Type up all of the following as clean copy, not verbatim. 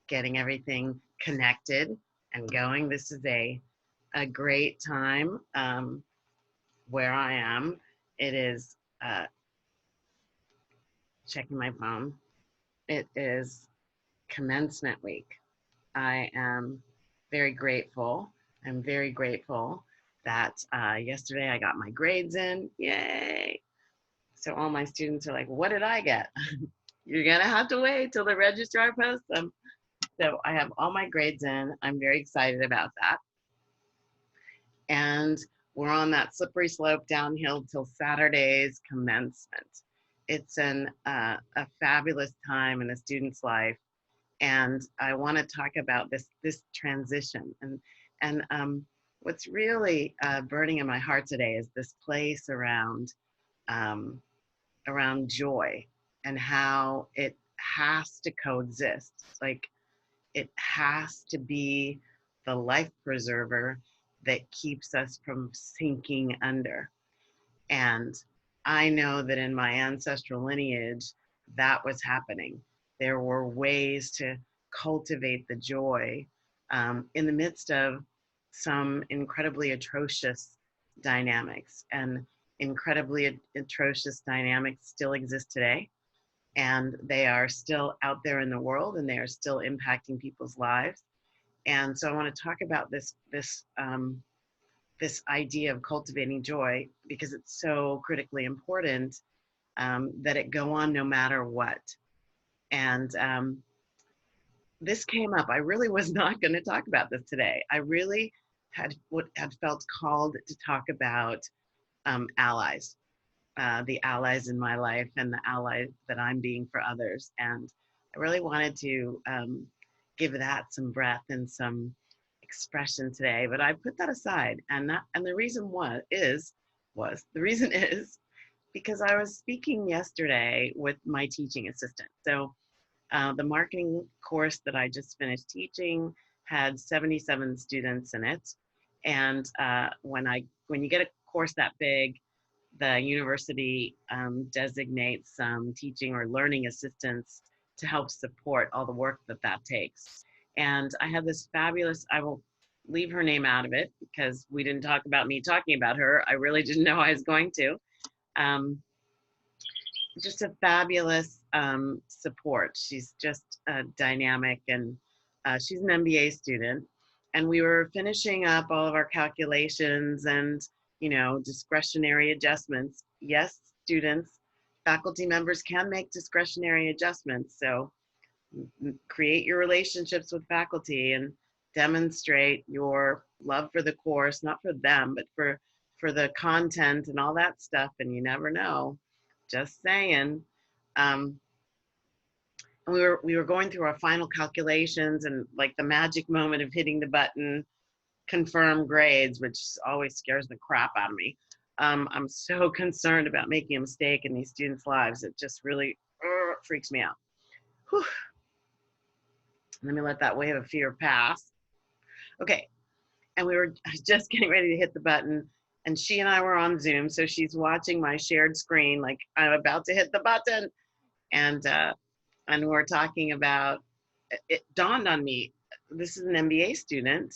getting everything connected and going. This is a great time where I am. It is checking my phone. It is commencement week. I am very grateful. I'm very grateful that yesterday I got my grades in. Yay! So all my students are like, what did I get? You're going to have to wait till the registrar posts them. So I have all my grades in. I'm very excited about that. And we're on that slippery slope downhill till Saturday's commencement. It's a fabulous time in a student's life. And I want to talk about this transition. And what's really burning in my heart today is this place um, around joy and how it has to coexist. Like it has to be the life preserver that keeps us from sinking under. And I know that in my ancestral lineage, that was happening. There were ways to cultivate the joy in the midst of some incredibly atrocious dynamics. And incredibly atrocious dynamics still exist today. And they are still out there in the world, and they are still impacting people's lives. And so I want to talk about this idea of cultivating joy because it's so critically important that it go on no matter what. And this came up. I really was not going to talk about this today. I really had felt called to talk about allies, the allies in my life and the allies that I'm being for others. And I really wanted to give that some breath and some expression today, but I put that aside. And the reason is because I was speaking yesterday with my teaching assistant. So the marketing course that I just finished teaching had 77 students in it. And when you get a course that big, the university designates some teaching or learning assistants to help support all the work that takes. And I had this fabulous, I will leave her name out of it because we didn't talk about me talking about her. I really didn't know I was going to. Just a fabulous support. She's just dynamic, and she's an MBA student. And we were finishing up all of our calculations and, discretionary adjustments. Yes, students, faculty members can make discretionary adjustments. So create your relationships with faculty and demonstrate your love for the course, not for them, but for the content and all that stuff. And you never know. Just saying. And we were going through our final calculations and like the magic moment of hitting the button, confirm grades, which always scares the crap out of me. I'm so concerned about making a mistake in these students' lives. It just really freaks me out. Whew. Let me let that wave of fear pass. Okay. And we were just getting ready to hit the button. And she and I were on Zoom. So she's watching my shared screen like I'm about to hit the button. And we're talking about, it dawned on me, this is an MBA student.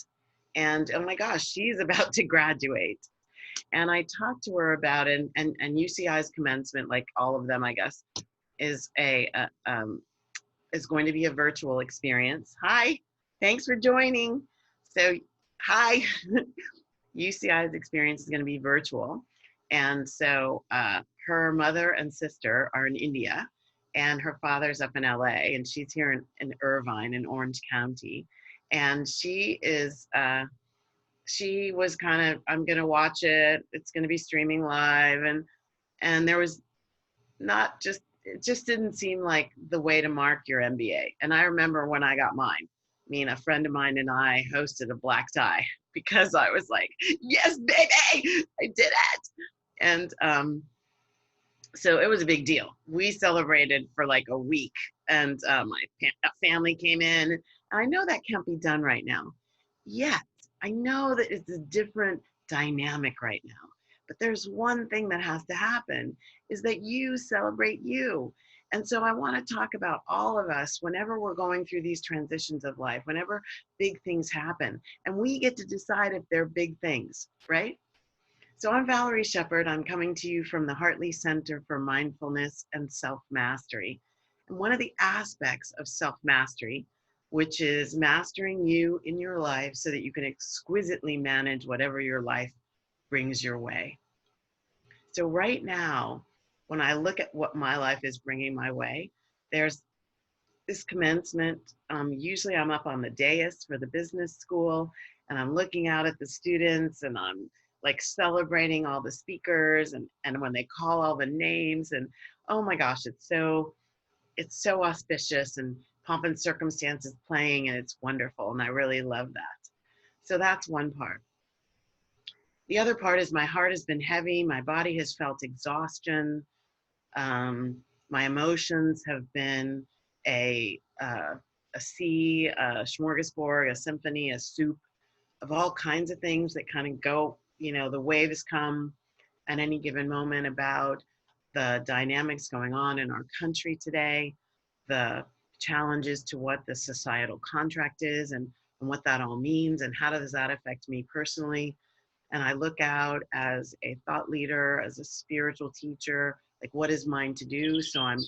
And oh my gosh, she's about to graduate. And I talked to her about it. And UCI's commencement, like all of them, I guess, is is going to be a virtual experience. Hi, thanks for joining. So, hi, UCI's experience is going to be virtual. And so her mother and sister are in India, and her father's up in LA, and she's here in Irvine in Orange County. And she was kind of, I'm going to watch it. It's going to be streaming live. And there was not just, it just didn't seem like the way to mark your MBA. And I remember when I got mine, a friend of mine and I hosted a black tie because I was like, yes, baby, I did it. And so it was a big deal. We celebrated for like a week, and my family came in. I know that can't be done right now. Yet, I know that it's a different dynamic right now. But there's one thing that has to happen, is that you celebrate you. And so I want to talk about all of us whenever we're going through these transitions of life, whenever big things happen, and we get to decide if they're big things, right? So I'm Valerie Shepard. I'm coming to you from the Hartley Center for Mindfulness and Self-Mastery. And one of the aspects of self-mastery, which is mastering you in your life so that you can exquisitely manage whatever your life brings your way. So right now, when I look at what my life is bringing my way, there's this commencement. Usually I'm up on the dais for the business school, and I'm looking out at the students, and I'm like celebrating all the speakers, and when they call all the names, and oh my gosh, it's so auspicious, and pomp and circumstance is playing, and it's wonderful, and I really love that. So that's one part. The other part is my heart has been heavy, my body has felt exhaustion, my emotions have been a uh, a sea, a smorgasbord, a symphony, a soup of all kinds of things that kind of go. The waves come at any given moment about the dynamics going on in our country today, the challenges to what the societal contract is, and what that all means, and how does that affect me personally. And I look out as a thought leader, as a spiritual teacher, like what is mine to do? So I'm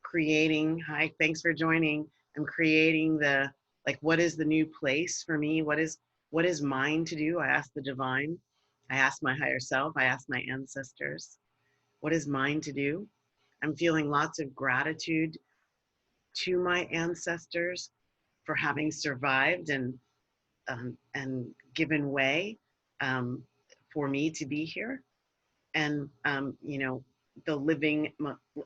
creating, hi, thanks for joining. I'm creating like, what is the new place for me? What is mine to do? I ask the divine. I ask my higher self. I ask my ancestors, what is mine to do? I'm feeling lots of gratitude to my ancestors for having survived and given way, um, for me to be here. And the living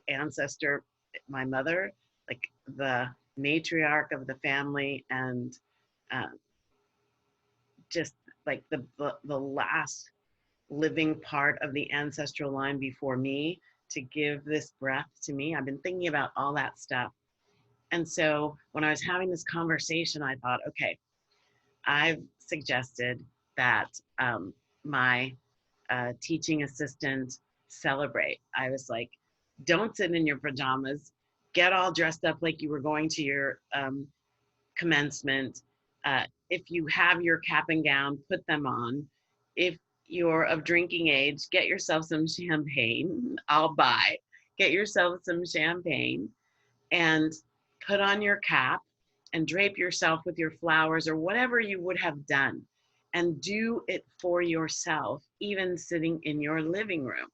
ancestor, my mother, like the matriarch of the family, and uh, just like the last living part of the ancestral line before me to give this breath to me. I've been thinking about all that stuff. And so when I was having this conversation, I thought, okay, I've suggested that my teaching assistant celebrate. I was like, don't sit in your pajamas, get all dressed up like you were going to your commencement. If you have your cap and gown, put them on. If you're of drinking age, get yourself some champagne. I'll buy. Get yourself some champagne and put on your cap and drape yourself with your flowers or whatever you would have done. And do it for yourself, even sitting in your living room.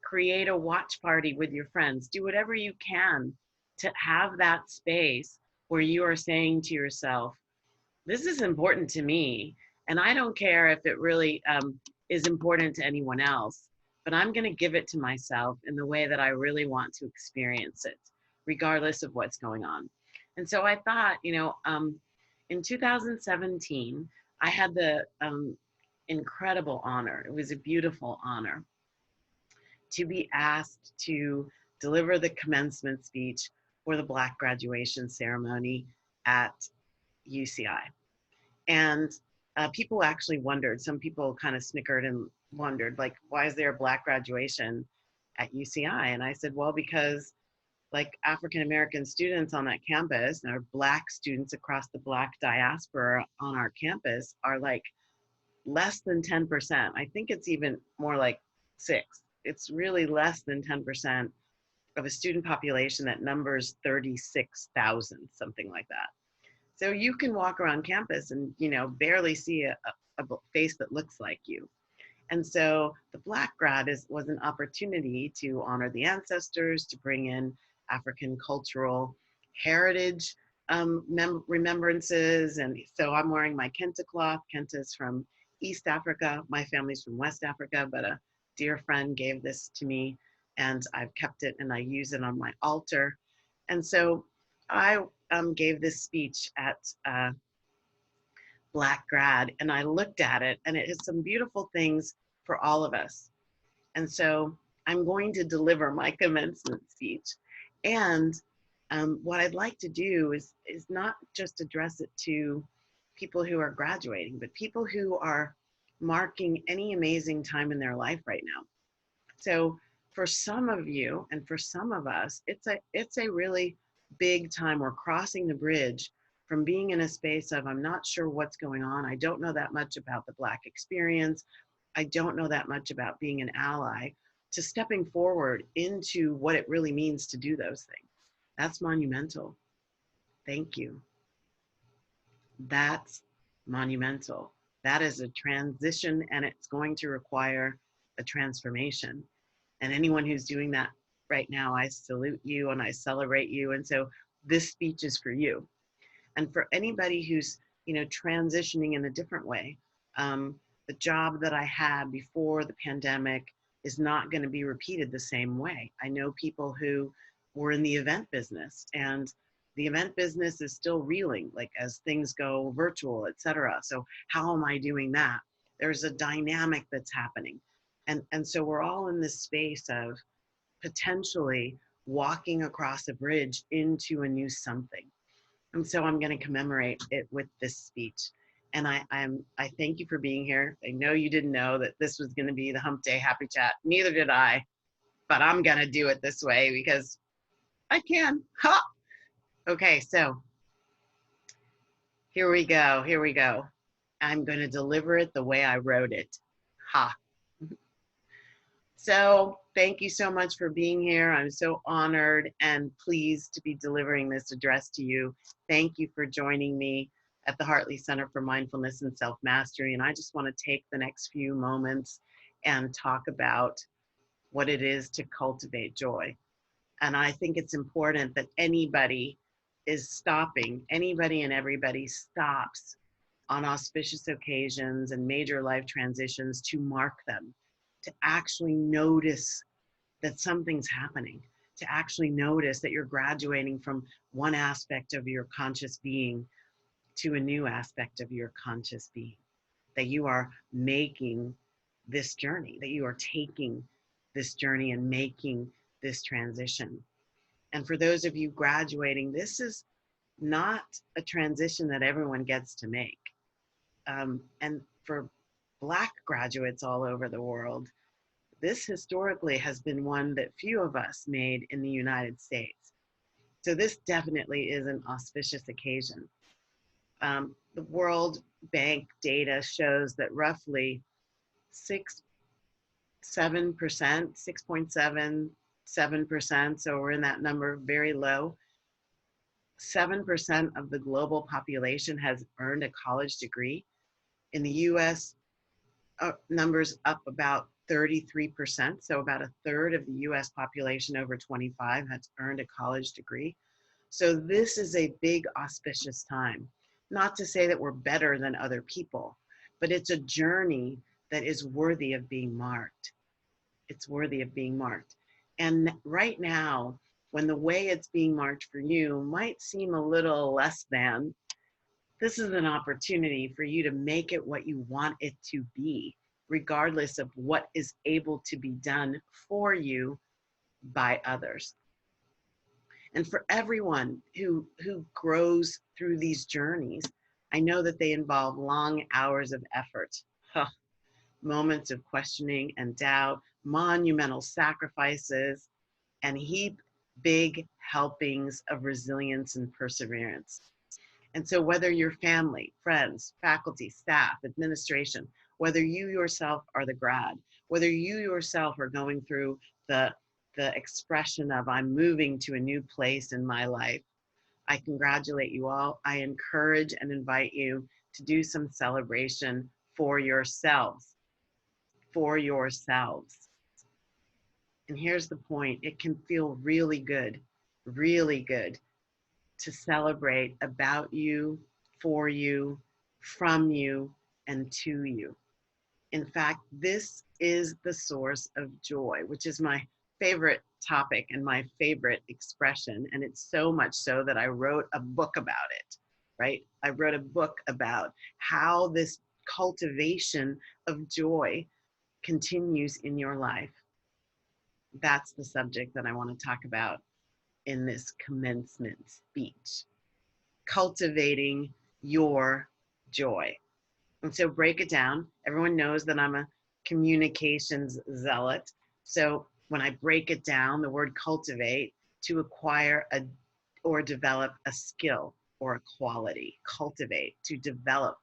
Create a watch party with your friends. Do whatever you can to have that space where you are saying to yourself, this is important to me. And I don't care if it really is important to anyone else, but I'm going to give it to myself in the way that I really want to experience it, regardless of what's going on. And so I thought, in 2017, I had the incredible honor, it was a beautiful honor, to be asked to deliver the commencement speech for the Black graduation ceremony at UCI. And people actually wondered, some people kind of snickered and wondered, like, why is there a Black graduation at UCI? And I said, well, because like African American students on that campus, and our Black students across the Black diaspora on our campus are like less than 10%. I think it's even more like 6. It's really less than 10% of a student population that numbers 36,000, something like that. So you can walk around campus and, barely see a face that looks like you. And so the Black grad was an opportunity to honor the ancestors, to bring in African cultural heritage remembrances. And so I'm wearing my Kenta cloth. Kenta is from East Africa. My family's from West Africa, but a dear friend gave this to me, and I've kept it and I use it on my altar. And so I gave this speech at Black grad, and I looked at it, and it has some beautiful things for all of us. And so I'm going to deliver my commencement speech. And what I'd like to do is not just address it to people who are graduating, but people who are marking any amazing time in their life right now. So for some of you and for some of us, it's a really big time. We're crossing the bridge from being in a space of, I'm not sure what's going on. I don't know that much about the Black experience. I don't know that much about being an ally, to stepping forward into what it really means to do those things. That's monumental. Thank you. That's monumental. That is a transition, and it's going to require a transformation. And anyone who's doing that right now, I salute you and I celebrate you. And so this speech is for you. And for anybody who's, transitioning in a different way, the job that I had before the pandemic is not going to be repeated the same way. I know people who were in the event business, and the event business is still reeling, like as things go virtual, et cetera. So how am I doing that? There's a dynamic that's happening. And so we're all in this space of potentially walking across a bridge into a new something. And so I'm going to commemorate it with this speech. And I thank you for being here. I know you didn't know that this was going to be the Hump Day Happy Chat. Neither did I, but I'm going to do it this way because I can. Ha! Okay, so here we go. Here we go. I'm going to deliver it the way I wrote it. Ha. So thank you so much for being here. I'm so honored and pleased to be delivering this address to you. Thank you for joining me at the Hartley Center for Mindfulness and Self-Mastery. And I just want to take the next few moments and talk about what it is to cultivate joy. And I think it's important that anybody and everybody stops on auspicious occasions and major life transitions to mark them, to actually notice that something's happening, to actually notice that you're graduating from one aspect of your conscious being to a new aspect of your conscious being, that you are making this journey, that you are taking this journey and making this transition. And for those of you graduating, this is not a transition that everyone gets to make. And for Black graduates all over the world, this historically has been one that few of us made in the United States. So this definitely is an auspicious occasion. The World Bank data shows that roughly 7%, 6.77%, so we're in that number, very low. 7% of the global population has earned a college degree. In the US, numbers up about 33%. So about a third of the US population over 25 has earned a college degree. So this is a big auspicious time. Not to say that we're better than other people, but it's a journey that is worthy of being marked. It's worthy of being marked. And right now, when the way it's being marked for you might seem a little less than, this is an opportunity for you to make it what you want it to be, regardless of what is able to be done for you by others. And for everyone who grows through these journeys, I know that they involve long hours of effort, moments of questioning and doubt, monumental sacrifices, and heap big helpings of resilience and perseverance. And so whether your family, friends, faculty, staff, administration, whether you yourself are the grad, whether you yourself are going through the expression of, I'm moving to a new place in my life, I congratulate you all. I encourage and invite you to do some celebration for yourselves, for yourselves. And here's the point. It can feel really good to celebrate about you, for you, from you, and to you. In fact, this is the source of joy, which is my favorite topic and my favorite expression. And it's so much so that I wrote a book about it, right? I wrote a book about how this cultivation of joy continues in your life. That's the subject that I want to talk about in this commencement speech. Cultivating your joy. And so break it down. Everyone knows that I'm a communications zealot. So When I break it down, the word cultivate, to acquire or develop a skill or a quality. Cultivate, to develop.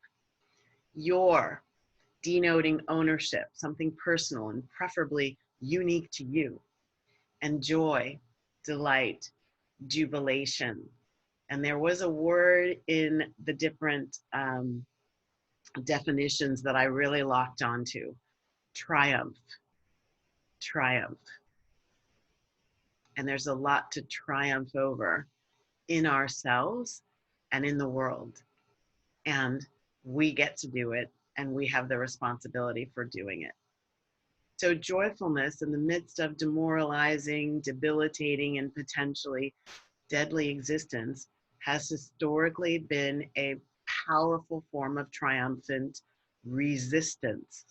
Your, denoting ownership, something personal and preferably unique to you. And joy, delight, jubilation. And there was a word in the different definitions that I really locked onto. Triumph, triumph. And there's a lot to triumph over in ourselves and in the world. And we get to do it, and we have the responsibility for doing it. So joyfulness in the midst of demoralizing, debilitating, and potentially deadly existence has historically been a powerful form of triumphant resistance.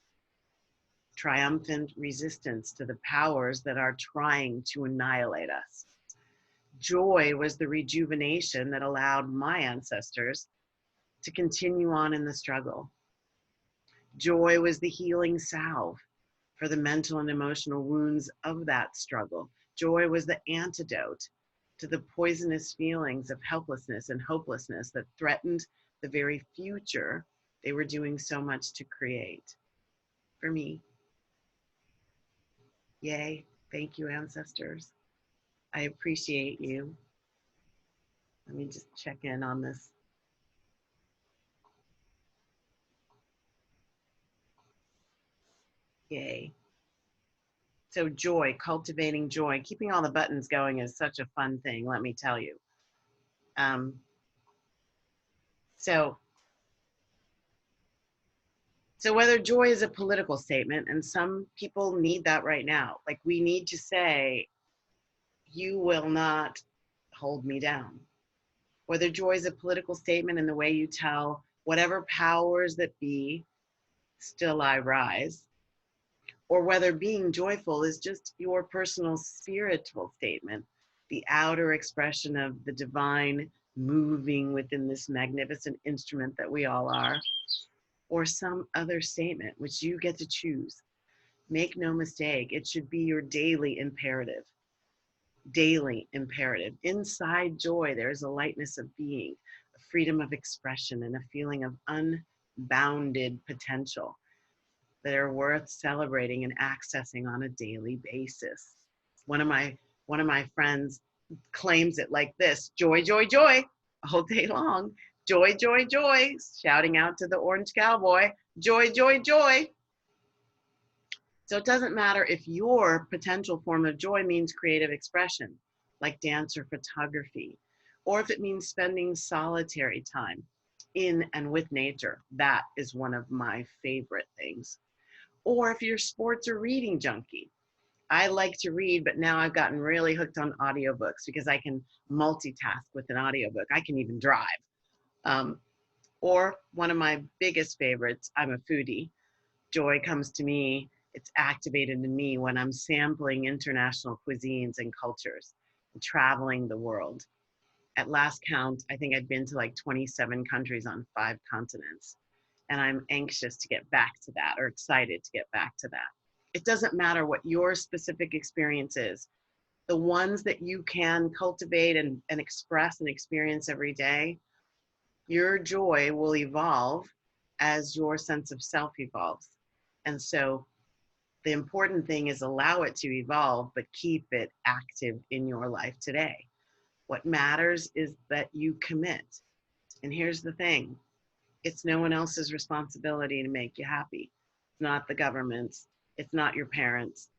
Triumphant resistance to the powers that are trying to annihilate us. Joy was the rejuvenation that allowed my ancestors to continue on in the struggle. Joy was the healing salve for the mental and emotional wounds of that struggle. Joy was the antidote to the poisonous feelings of helplessness and hopelessness that threatened the very future they were doing so much to create. For me, yay, thank you, ancestors. I appreciate you. Let me just check in on this. Yay. So joy, cultivating joy, keeping all the buttons going is such a fun thing, let me tell you. So whether joy is a political statement, and some people need that right now, like we need to say, you will not hold me down. Whether joy is a political statement in the way you tell whatever powers that be, still I rise, or whether being joyful is just your personal spiritual statement, the outer expression of the divine moving within this magnificent instrument that we all are, or some other statement which you get to choose. Make no mistake, it should be your daily imperative. Daily imperative. Inside joy, there is a lightness of being, a freedom of expression, and a feeling of unbounded potential that are worth celebrating and accessing on a daily basis. One of my friends claims it like this: joy, joy, joy, all day long. Joy, joy, joy, shouting out to the orange cowboy, joy, joy, joy. So it doesn't matter if your potential form of joy means creative expression, like dance or photography, or if it means spending solitary time in and with nature. That is one of my favorite things. Or if you're sports or reading junkie. I like to read, but now I've gotten really hooked on audiobooks because I can multitask with an audiobook. I can even drive. Or one of my biggest favorites, I'm a foodie. Joy comes to me, it's activated in me when I'm sampling international cuisines and cultures and traveling the world. At last count, I think I've been to like 27 countries on 5 continents. And I'm anxious to get back to that, or excited to get back to that. It doesn't matter what your specific experience is. The ones that you can cultivate and express and experience every day, your joy will evolve as your sense of self evolves. And so the important thing is allow it to evolve, but keep it active in your life today. What matters is that you commit. And here's the thing: it's no one else's responsibility to make you happy. It's not the government's, it's not your parents,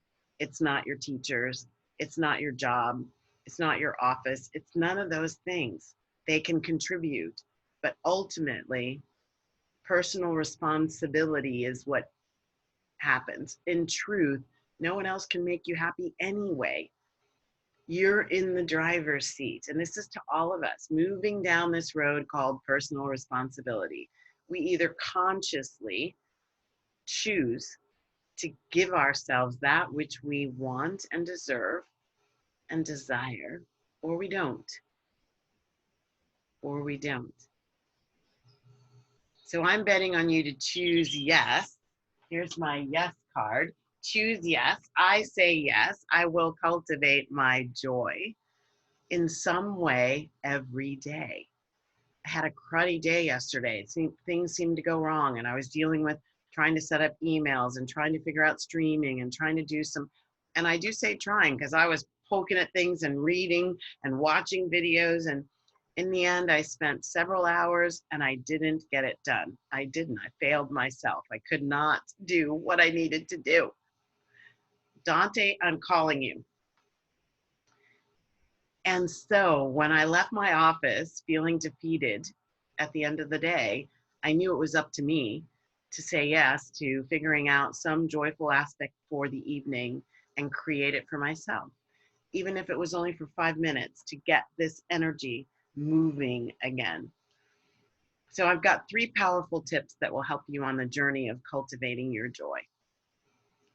it's not your teachers, it's not your job, it's not your office, it's none of those things. They can contribute, but ultimately, personal responsibility is what happens. In truth, no one else can make you happy anyway. You're in the driver's seat. And this is to all of us moving down this road called personal responsibility. We either consciously choose to give ourselves that which we want and deserve and desire, or we don't. Or we don't. So I'm betting on you to choose yes. Here's my yes card. choose yes. I say yes. I will cultivate my joy in some way every day. I had a cruddy day yesterday. Things seemed to go wrong, and I was dealing with trying to set up emails and trying to figure out streaming and trying to do some. And I do say trying because I was poking at things and reading and watching videos. And in the end, I spent several hours and I didn't get it done. I didn't. I failed myself. I could not do what I needed to do. Dante, I'm calling you. And so when I left my office feeling defeated at the end of the day, I knew it was up to me to say yes to figuring out some joyful aspect for the evening and create it for myself, even if it was only for 5 minutes to get this energy moving again. So I've got 3 powerful tips that will help you on the journey of cultivating your joy.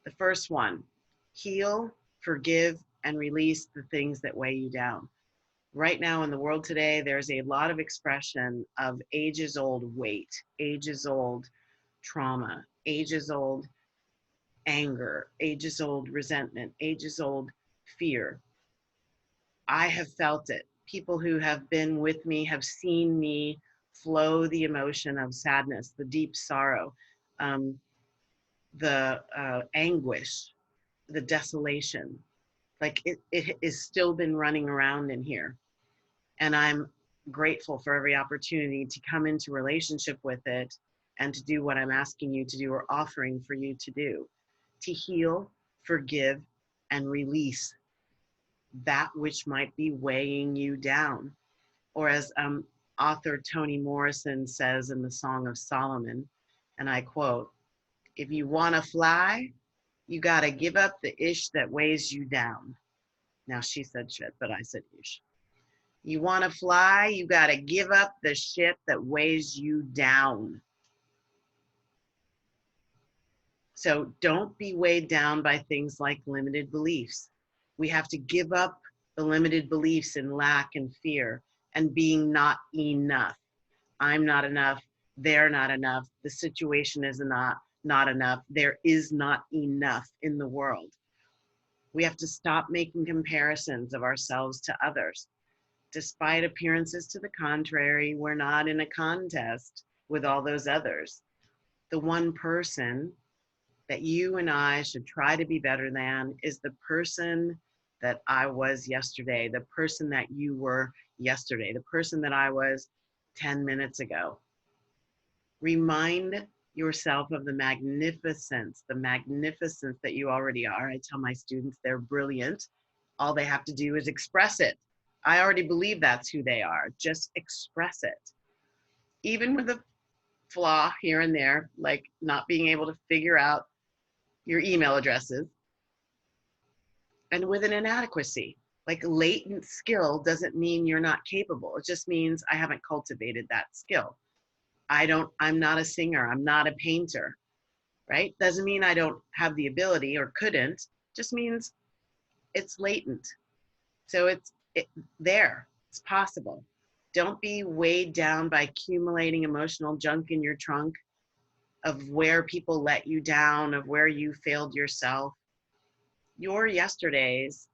The first one, heal, forgive, and release the things that weigh you down. Right now in the world today, there's a lot of expression of ages old weight, ages old trauma, ages old anger, ages old resentment, ages old fear. I have felt it. People who have been with me have seen me flow the emotion of sadness, the deep sorrow, the anguish, the desolation. Like it has still been running around in here. And I'm grateful for every opportunity to come into relationship with it and to do what I'm asking you to do or offering for you to do, to heal, forgive, and release that which might be weighing you down. Or as author Toni Morrison says in the Song of Solomon, and I quote, "If you want to fly, you got to give up the ish that weighs you down." Now she said shit, but I said ish. You want to fly, you got to give up the shit that weighs you down. So don't be weighed down by things like limited beliefs. We have to give up the limited beliefs in lack and fear and being not enough. I'm not enough. They're not enough. The situation is not enough. There is not enough in the world. We have to stop making comparisons of ourselves to others. Despite appearances to the contrary, we're not in a contest with all those others. The one person that you and I should try to be better than is the person that I was yesterday, the person that you were yesterday, the person that I was 10 minutes ago. Remind yourself of the magnificence that you already are. I tell my students they're brilliant. All they have to do is express it. I already believe that's who they are. Just express it. Even with a flaw here and there, like not being able to figure out your email addresses, and with an inadequacy. Like latent skill doesn't mean you're not capable. It just means I haven't cultivated that skill. I'm not a singer. I'm not a painter, right? Doesn't mean I don't have the ability or couldn't. Just means it's latent. So it's there. It's possible. Don't be weighed down by accumulating emotional junk in your trunk of where people let you down, of where you failed yourself. Your yesterdays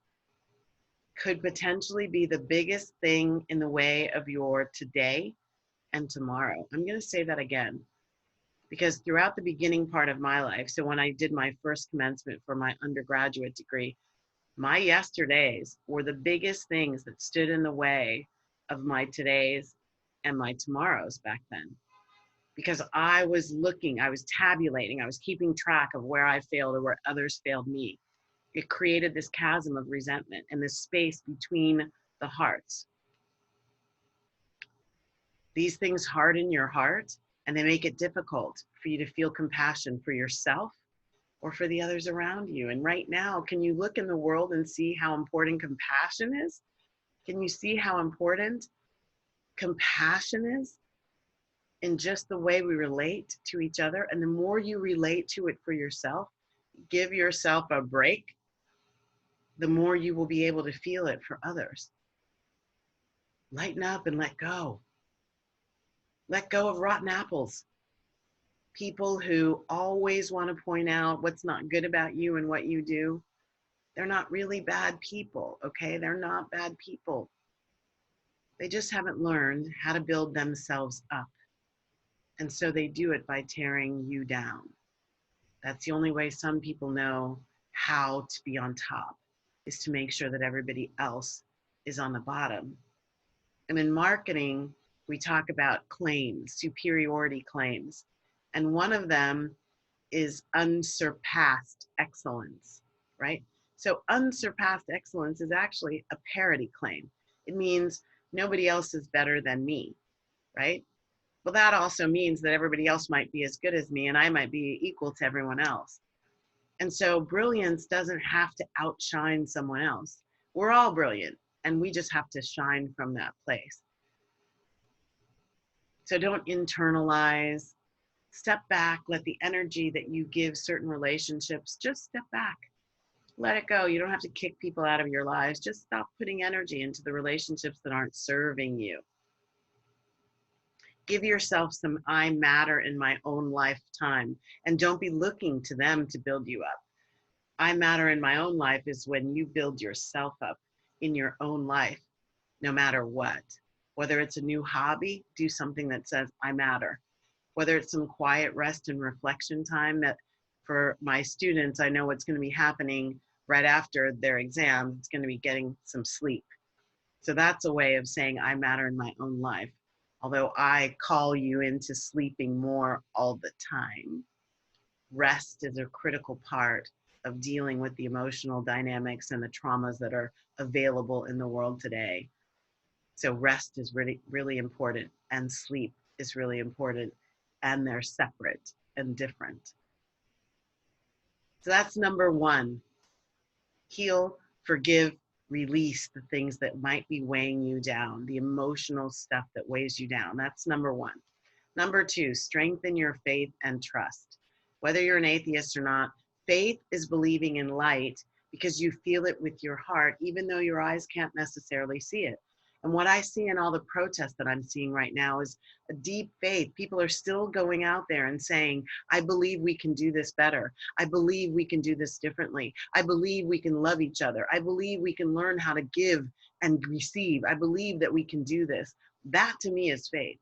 could potentially be the biggest thing in the way of your today and tomorrow. I'm going to say that again, because throughout the beginning part of my life, so when I did my first commencement for my undergraduate degree, my yesterdays were the biggest things that stood in the way of my todays and my tomorrows back then. Because I was tabulating, I was keeping track of where I failed or where others failed me. It created this chasm of resentment and this space between the hearts. These things harden your heart and they make it difficult for you to feel compassion for yourself or for the others around you. And right now, can you look in the world and see how important compassion is? Can you see how important compassion is in just the way we relate to each other? And the more you relate to it for yourself, give yourself a break, the more you will be able to feel it for others. Lighten up and let go. Let go of rotten apples. People who always want to point out what's not good about you and what you do, they're not really bad people, okay? They're not bad people. They just haven't learned how to build themselves up. And so they do it by tearing you down. That's the only way some people know how to be on top, is to make sure that everybody else is on the bottom. And in marketing, we talk about claims, superiority claims. And one of them is unsurpassed excellence, right? So unsurpassed excellence is actually a parity claim. It means nobody else is better than me, right? Well, that also means that everybody else might be as good as me and I might be equal to everyone else. And so brilliance doesn't have to outshine someone else. We're all brilliant and we just have to shine from that place. So don't internalize, step back, let the energy that you give certain relationships, just step back, let it go. You don't have to kick people out of your lives. Just stop putting energy into the relationships that aren't serving you. Give yourself some I matter in my own lifetime, and don't be looking to them to build you up. I matter in my own life is when you build yourself up in your own life, no matter what. Whether it's a new hobby, do something that says I matter. Whether it's some quiet rest and reflection time, that for my students, I know what's going to be happening right after their exams. It's going to be getting some sleep. So that's a way of saying I matter in my own life. Although I call you into sleeping more all the time, rest is a critical part of dealing with the emotional dynamics and the traumas that are available in the world today. So rest is really, really important, and sleep is really important, and they're separate and different. So that's number one. Heal, forgive, release the things that might be weighing you down, the emotional stuff that weighs you down. That's number one. Number two, strengthen your faith and trust. Whether you're an atheist or not, faith is believing in light because you feel it with your heart, even though your eyes can't necessarily see it. And what I see in all the protests that I'm seeing right now is a deep faith. People are still going out there and saying, I believe we can do this better. I believe we can do this differently. I believe we can love each other. I believe we can learn how to give and receive. I believe that we can do this. That to me is faith.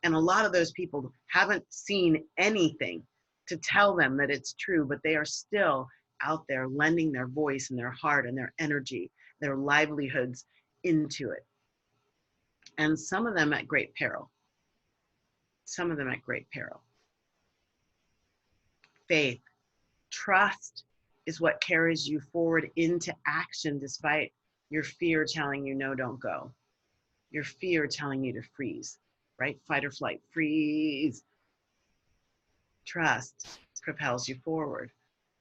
And a lot of those people haven't seen anything to tell them that it's true, but they are still out there lending their voice and their heart and their energy, their livelihoods into it. And some of them at great peril. Some of them at great peril. Faith, trust is what carries you forward into action despite your fear telling you, no, don't go. Your fear telling you to freeze, right? Fight or flight, freeze. Trust propels you forward.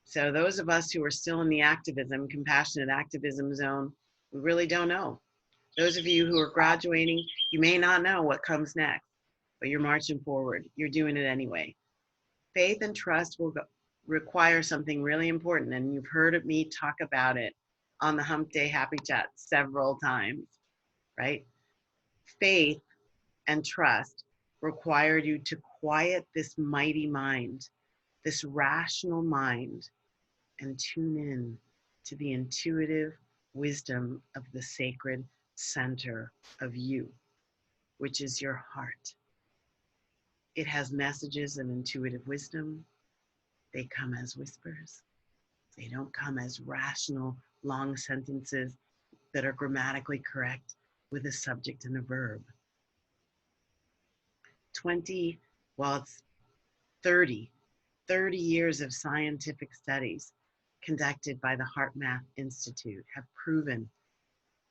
So those of us who are still in the activism, compassionate activism zone, we really don't know. Those of you who are graduating, you may not know what comes next, but you're marching forward. You're doing it anyway. Faith and trust will require something really important, and you've heard me talk about it on the Hump Day Happy Chat several times, right? Faith and trust require you to quiet this mighty mind, this rational mind, and tune in to the intuitive wisdom of the sacred center of you, which is your heart. It has messages of intuitive wisdom. They come as whispers. They don't come as rational, long sentences that are grammatically correct with a subject and a verb. 30 years of scientific studies conducted by the HeartMath Institute have proven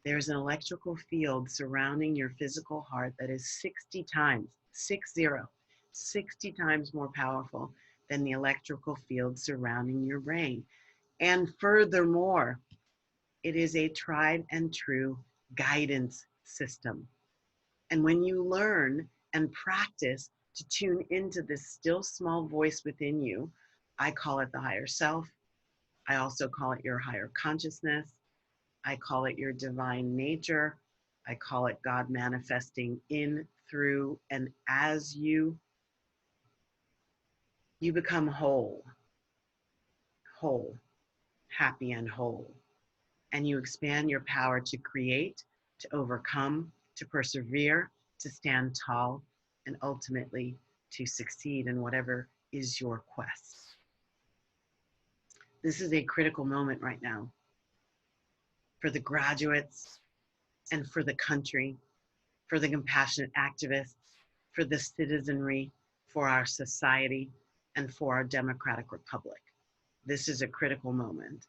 there's an electrical field surrounding your physical heart that is 60 times more powerful than the electrical field surrounding your brain. And furthermore, it is a tried and true guidance system. And when you learn and practice to tune into this still small voice within you, I call it the higher self. I also call it your higher consciousness. I call it your divine nature. I call it God manifesting in, through, and as you. you become whole, happy and whole. And you expand your power to create, to overcome, to persevere, to stand tall, and ultimately to succeed in whatever is your quest. This is a critical moment right now for the graduates and for the country, for the compassionate activists, for the citizenry, for our society, and for our democratic republic. This is a critical moment.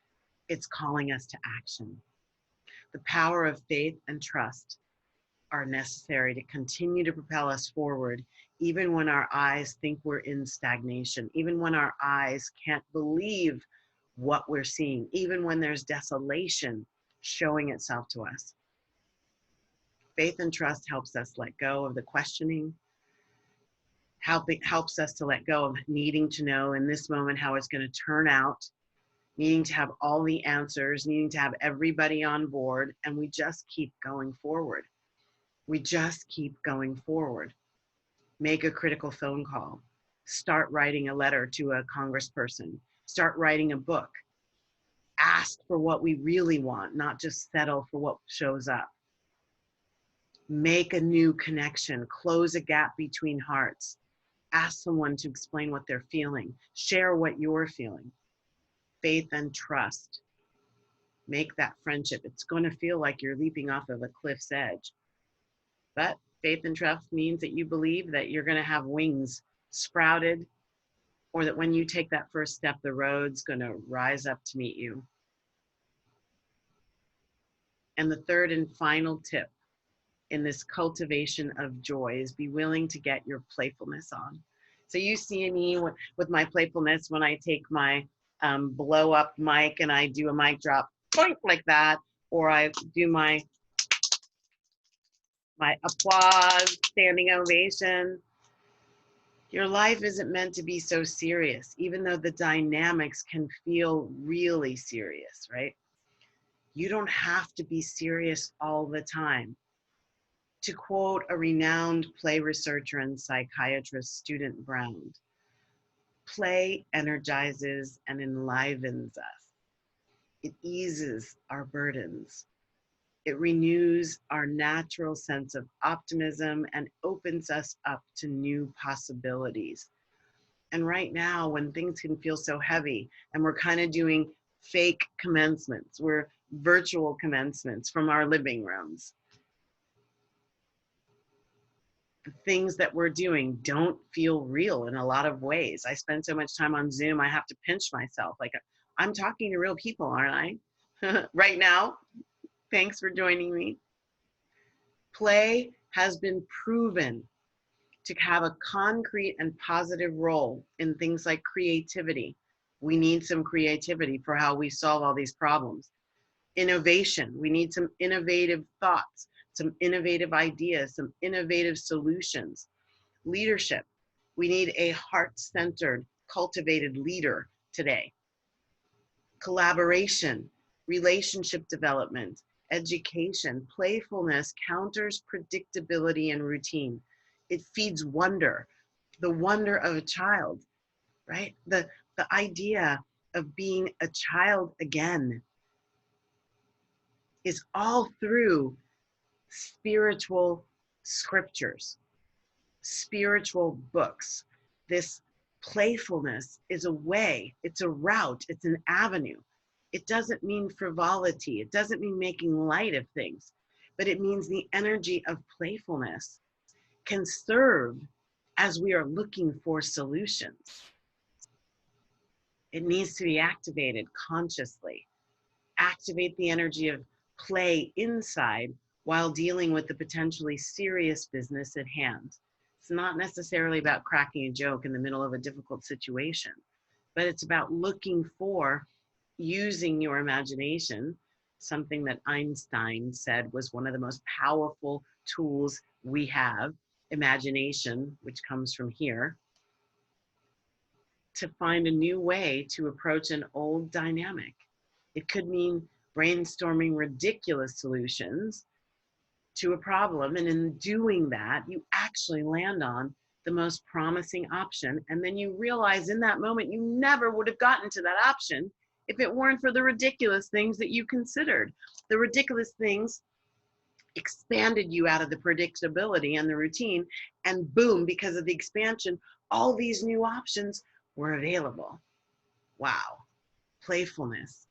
It's calling us to action. The power of faith and trust are necessary to continue to propel us forward, even when our eyes think we're in stagnation, even when our eyes can't believe what we're seeing, even when there's desolation showing itself to us. Faith and trust helps us let go of the questioning, helps us to let go of needing to know in this moment how it's going to turn out, needing to have all the answers, needing to have everybody on board, and we just keep going forward. We just keep going forward. Make a critical phone call. Start writing a letter to a congressperson. Start writing a book. Ask for what we really want, not just settle for what shows up. Make a new connection. Close a gap between hearts. Ask someone to explain what they're feeling. Share what you're feeling. Faith and trust. Make that friendship. It's going to feel like you're leaping off of a cliff's edge. But faith and trust means that you believe that you're going to have wings sprouted, or that when you take that first step, the road's going to rise up to meet you. And the third and final tip in this cultivation of joy is be willing to get your playfulness on. So you see me with my playfulness when I take my blow up mic and I do a mic drop like that, or I do my applause, standing ovation. Your life isn't meant to be so serious, even though the dynamics can feel really serious, right? You don't have to be serious all the time. To quote a renowned play researcher and psychiatrist, Student Brown, play energizes and enlivens us. It eases our burdens. It renews our natural sense of optimism and opens us up to new possibilities. And right now, when things can feel so heavy and we're kind of doing fake commencements, we're virtual commencements from our living rooms, the things that we're doing don't feel real in a lot of ways. I spend so much time on Zoom, I have to pinch myself. Like, I'm talking to real people, aren't I? Right now. Thanks for joining me. Play has been proven to have a concrete and positive role in things like creativity. We need some creativity for how we solve all these problems. Innovation, we need some innovative thoughts, some innovative ideas, some innovative solutions. Leadership, we need a heart-centered, cultivated leader today. Collaboration, relationship development, education, playfulness counters predictability and routine. It feeds wonder, the wonder of a child, right? The idea of being a child again is all through spiritual scriptures, spiritual books. This playfulness is a way, it's a route, it's an avenue. It doesn't mean frivolity. It doesn't mean making light of things, but it means the energy of playfulness can serve as we are looking for solutions. It needs to be activated consciously. Activate the energy of play inside while dealing with the potentially serious business at hand. It's not necessarily about cracking a joke in the middle of a difficult situation, but it's about looking for using your imagination, something that Einstein said was one of the most powerful tools we have, imagination, which comes from here, to find a new way to approach an old dynamic. It could mean brainstorming ridiculous solutions to a problem, and in doing that, you actually land on the most promising option. And then you realize in that moment, you never would have gotten to that option if it weren't for the ridiculous things that you considered. The ridiculous things expanded you out of the predictability and the routine, and boom, because of the expansion, all these new options were available. Wow. Playfulness.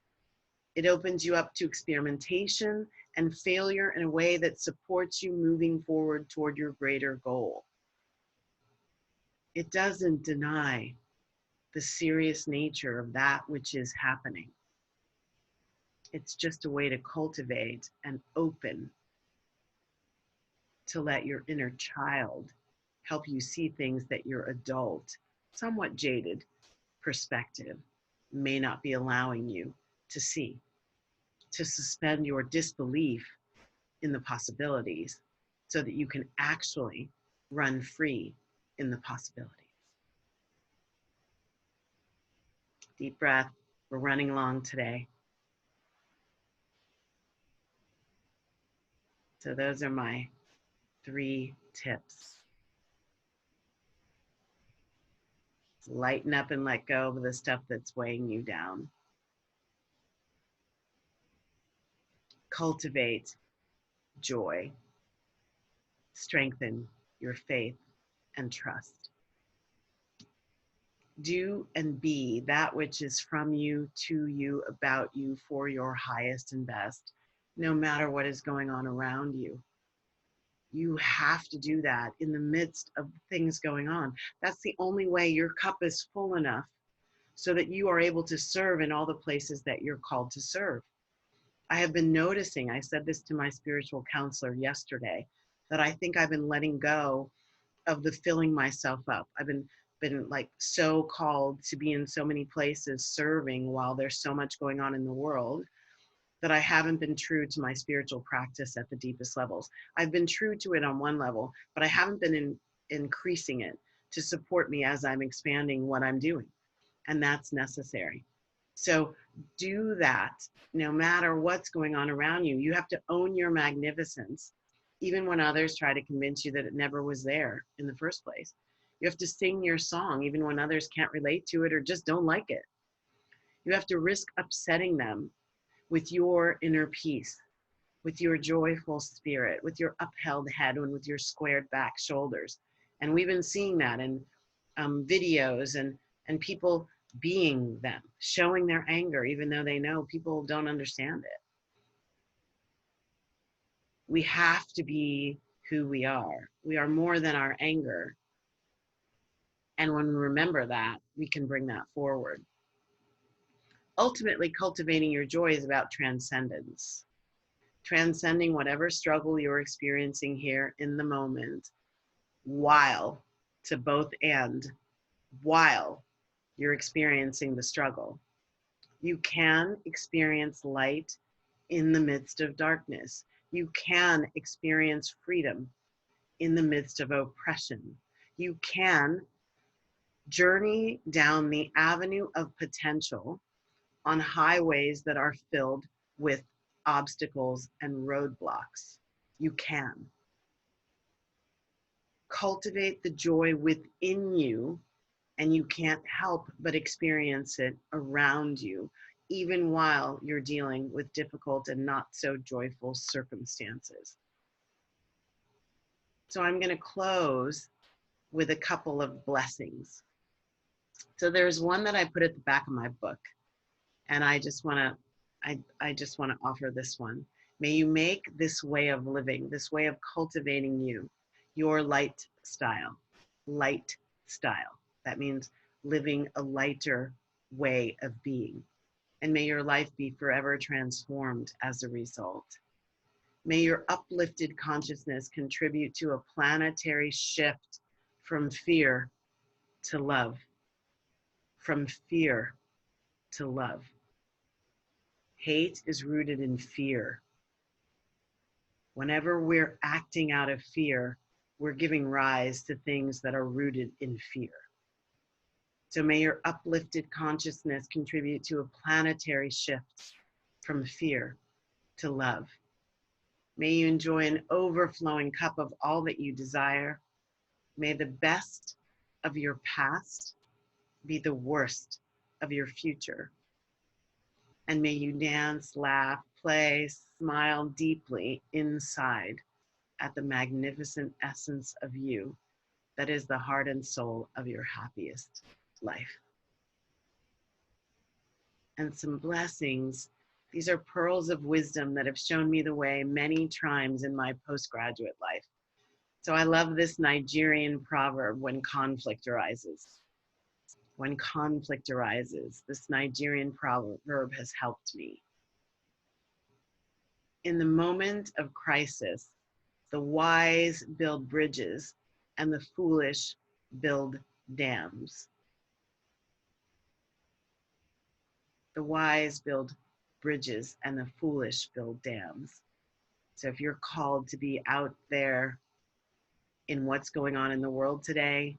It opens you up to experimentation and failure in a way that supports you moving forward toward your greater goal. It doesn't deny the serious nature of that which is happening. It's just a way to cultivate and open to let your inner child help you see things that your adult, somewhat jaded perspective may not be allowing you to see, to suspend your disbelief in the possibilities so that you can actually run free in the possibilities. Deep breath. We're running long today. So those are my 3 tips. Lighten up and let go of the stuff that's weighing you down. Cultivate joy. Strengthen your faith and trust. Do and be that which is from you, to you, about you, for your highest and best, no matter what is going on around you. You have to do that in the midst of things going on. That's the only way your cup is full enough so that you are able to serve in all the places that you're called to serve. I have been noticing, I said this to my spiritual counselor yesterday, that I think I've been letting go of the filling myself up. I've been like so called to be in so many places serving while there's so much going on in the world that I haven't been true to my spiritual practice at the deepest levels. I've been true to it on one level, but I haven't been increasing it to support me as I'm expanding what I'm doing. And that's necessary. So do that no matter what's going on around you. You have to own your magnificence, even when others try to convince you that it never was there in the first place. You have to sing your song, even when others can't relate to it or just don't like it. You have to risk upsetting them with your inner peace, with your joyful spirit, with your upheld head, and with your squared back shoulders. And we've been seeing that in videos and people being them, showing their anger, even though they know people don't understand it. We have to be who we are. We are more than our anger. And when we remember that, we can bring that forward. Ultimately, cultivating your joy is about transcendence. Transcending whatever struggle you're experiencing here in the moment, while you're experiencing the struggle. You can experience light in the midst of darkness. You can experience freedom in the midst of oppression. You can journey down the avenue of potential on highways that are filled with obstacles and roadblocks. You can. Cultivate the joy within you, and you can't help but experience it around you, even while you're dealing with difficult and not so joyful circumstances. So I'm going to close with a couple of blessings. So there's one that I put at the back of my book, and I just want to offer this one. May you make this way of living, this way of cultivating you, your light style. Light style. That means living a lighter way of being. And may your life be forever transformed as a result. May your uplifted consciousness contribute to a planetary shift from fear to love. From fear to love. Hate is rooted in fear. Whenever we're acting out of fear, we're giving rise to things that are rooted in fear. So may your uplifted consciousness contribute to a planetary shift from fear to love. May you enjoy an overflowing cup of all that you desire. May the best of your past be the worst of your future. And may you dance, laugh, play, smile deeply inside at the magnificent essence of you that is the heart and soul of your happiest life. And some blessings. These are pearls of wisdom that have shown me the way many times in my postgraduate life. So I love this Nigerian proverb, when conflict arises. When conflict arises, this Nigerian proverb has helped me. In the moment of crisis, the wise build bridges and the foolish build dams. The wise build bridges and the foolish build dams. So if you're called to be out there in what's going on in the world today,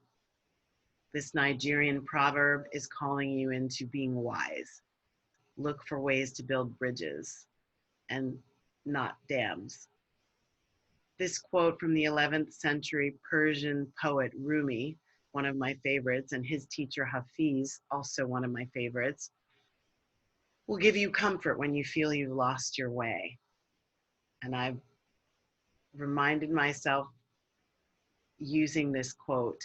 this Nigerian proverb is calling you into being wise. Look for ways to build bridges and not dams. This quote from the 11th century Persian poet Rumi, one of my favorites, and his teacher Hafiz, also one of my favorites, will give you comfort when you feel you've lost your way. And I've reminded myself using this quote,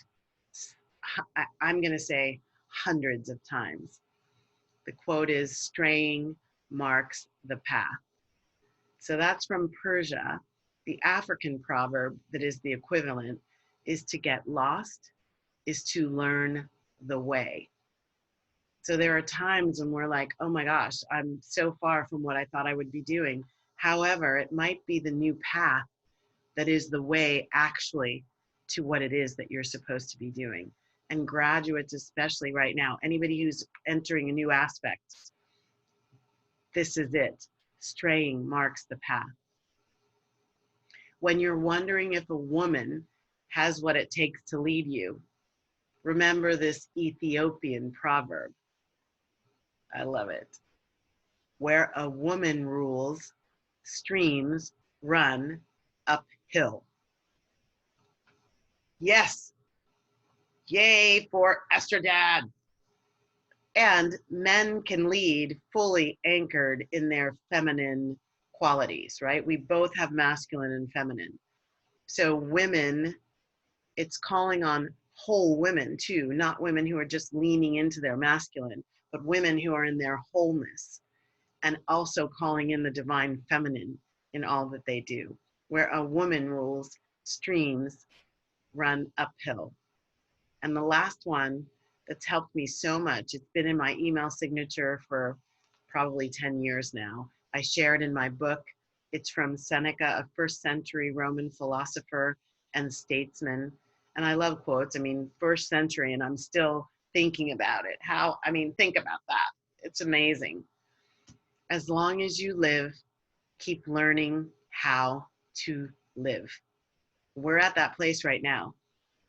I'm going to say hundreds of times. The quote is, straying marks the path. So that's from Persia. The African proverb that is the equivalent is to get lost, is to learn the way. So there are times when we're like, oh my gosh, I'm so far from what I thought I would be doing. However, it might be the new path that is the way actually to what it is that you're supposed to be doing. And graduates, especially right now, anybody who's entering a new aspect, this is it. Straying marks the path. When you're wondering if a woman has what it takes to lead you, remember this Ethiopian proverb. I love it. Where a woman rules, streams run uphill. Yes. Yay for Esther Dad. And men can lead fully anchored in their feminine qualities, right? We both have masculine and feminine. So women, it's calling on whole women too, not women who are just leaning into their masculine, but women who are in their wholeness, and also calling in the divine feminine in all that they do. Where a woman rules, streams run uphill. And the last one that's helped me so much, it's been in my email signature for probably 10 years now. I share it in my book. It's from Seneca, a first century Roman philosopher and statesman. And I love quotes. I mean, first century, and I'm still thinking about it. Think about that. It's amazing. As long as you live, keep learning how to live. We're at that place right now.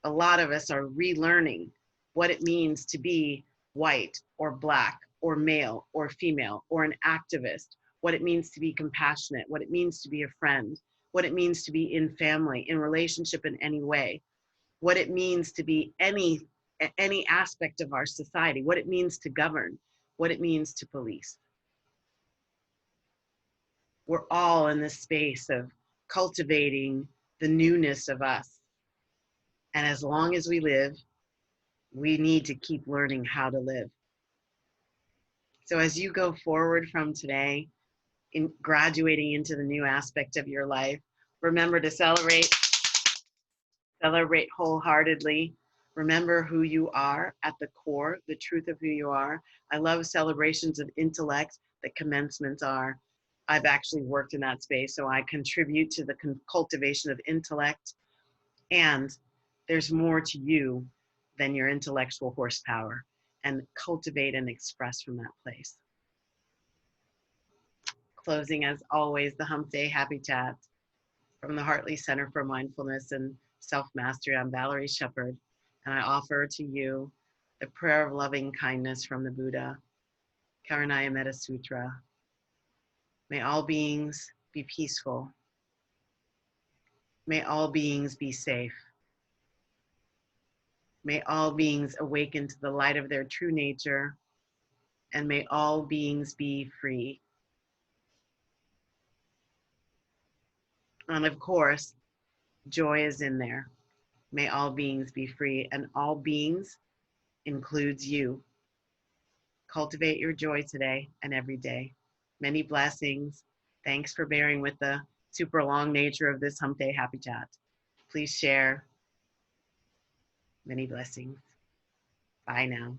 A lot of us are relearning what it means to be white or black or male or female or an activist, what it means to be compassionate, what it means to be a friend, what it means to be in family, in relationship in any way, what it means to be any aspect of our society, what it means to govern, what it means to police. We're all in this space of cultivating the newness of us. And as long as we live, we need to keep learning how to live. So as you go forward from today, in graduating into the new aspect of your life, remember to celebrate wholeheartedly. Remember who you are at the core, the truth of who you are. I love celebrations of intellect that commencements are. I've actually worked in that space, so I contribute to the cultivation of intellect. And there's more to you than your intellectual horsepower, and cultivate and express from that place. Closing, as always, the Hump Day Happy Chat from the Hartley Center for Mindfulness and Self-Mastery. I'm Valerie Shepard, and I offer to you the prayer of loving kindness from the Buddha, Karanaya Metta Sutra. May all beings be peaceful. May all beings be safe. May all beings awaken to the light of their true nature, and may all beings be free. And of course, joy is in there. May all beings be free, and all beings includes you. Cultivate your joy today and every day. Many blessings. Thanks for bearing with the super long nature of this Hump Day Happy Chat. Please share. Many blessings. Bye now.